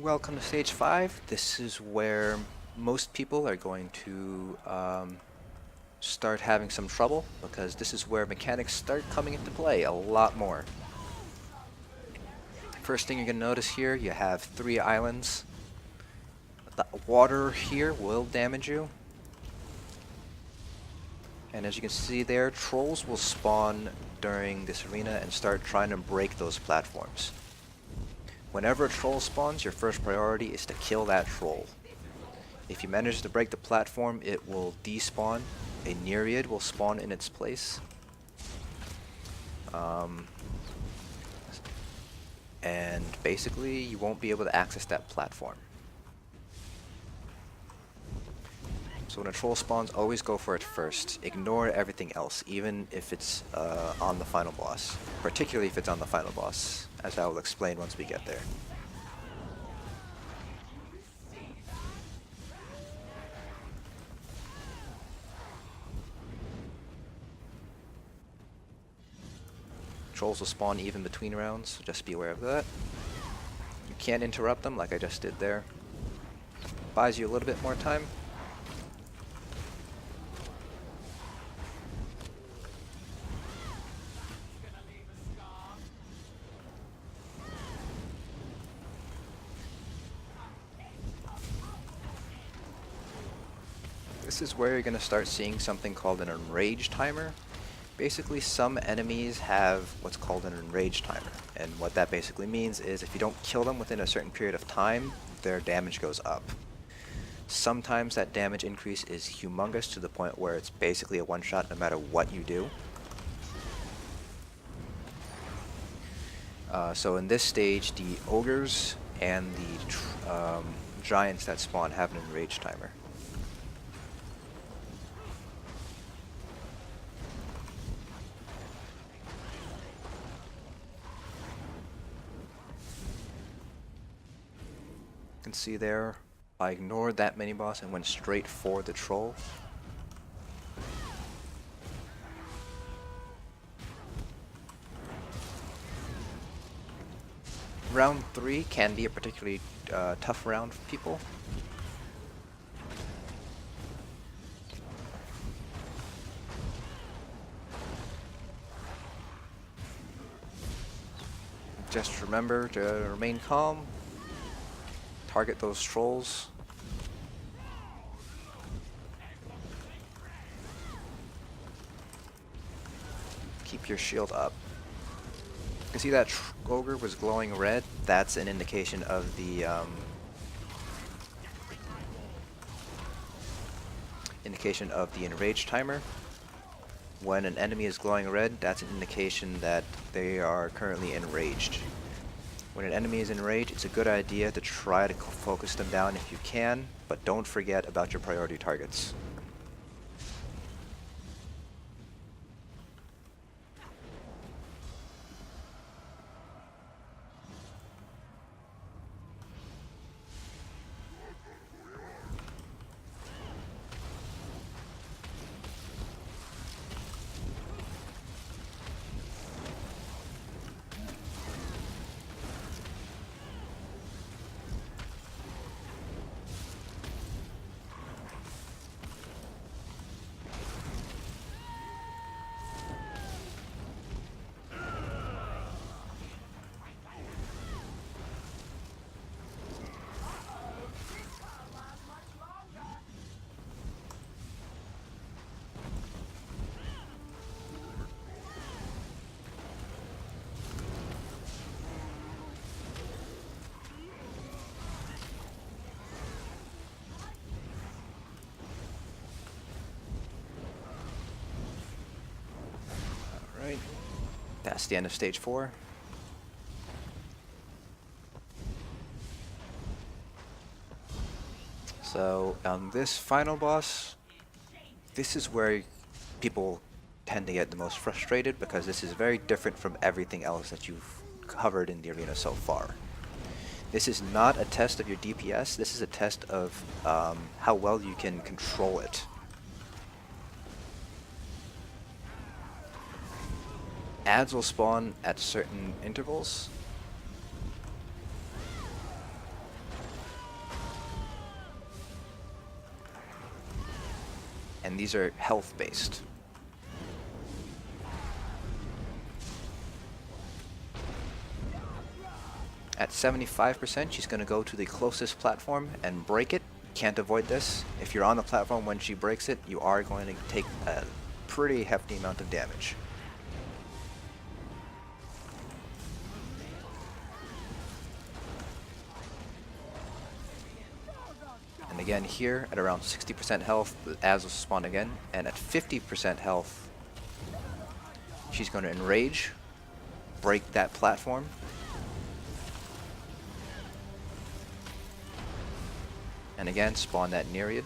Welcome to stage 5. This is where most people are going to start having some trouble, because this is where mechanics start coming into play a lot more. First thing you're going to notice here, you have 3 islands. The water here will damage you. And as you can see there, trolls will spawn during this arena and start trying to break those platforms. Whenever a troll spawns, your first priority is to kill that troll. If you manage to break the platform, it will despawn. A nereid will spawn in its place. And basically, you won't be able to access that platform. So when a troll spawns, always go for it first. Ignore everything else, even if it's on the final boss. Particularly if it's on the final boss, as I will explain once we get there. Trolls will spawn even between rounds, so just be aware of that. You can't interrupt them like I just did there. Buys you a little bit more time. This is where you're going to start seeing something called an Enraged Timer. Basically, some enemies have what's called an Enraged Timer, and what that basically means is if you don't kill them within a certain period of time, their damage goes up. Sometimes that damage increase is humongous to the point where it's basically a one-shot no matter what you do. So in this stage, the ogres and the giants that spawn have an Enraged Timer. You can see there, I ignored that mini-boss and went straight for the troll. Round 3 can be a particularly tough round for people. Just remember to remain calm. Target those trolls. Keep your shield up. You can see that ogre was glowing red. That's an indication of the enraged timer. When an enemy is glowing red, that's an indication that they are currently enraged. When an enemy is enraged, it's a good idea to try to focus them down if you can, but don't forget about your priority targets. Alright, that's the end of stage 4. So on this final boss, this is where people tend to get the most frustrated, because this is very different from everything else that you've covered in the arena so far. This is not a test of your DPS, this is a test of how well you can control it. Ads will spawn at certain intervals. and these are health based. At 75%, she's going to go to the closest platform and break it. Can't avoid this. If you're on the platform when she breaks it, you are going to take a pretty hefty amount of damage. And again here, at around 60% health, the Az will spawn again, and at 50% health, she's going to enrage, break that platform, and again spawn that nereid.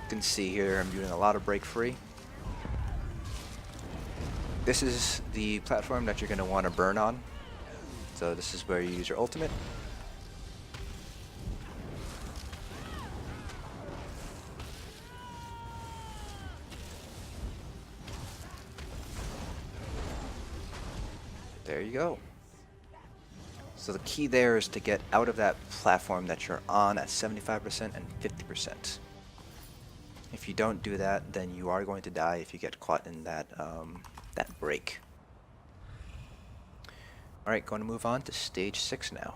You can see here I'm doing a lot of break free. This is the platform that you're going to want to burn on. So this is where you use your ultimate. There you go. So the key there is to get out of that platform that you're on at 75% and 50%. If you don't do that, then you are going to die if you get caught in that that break. Alright, going to move on to stage 6 now.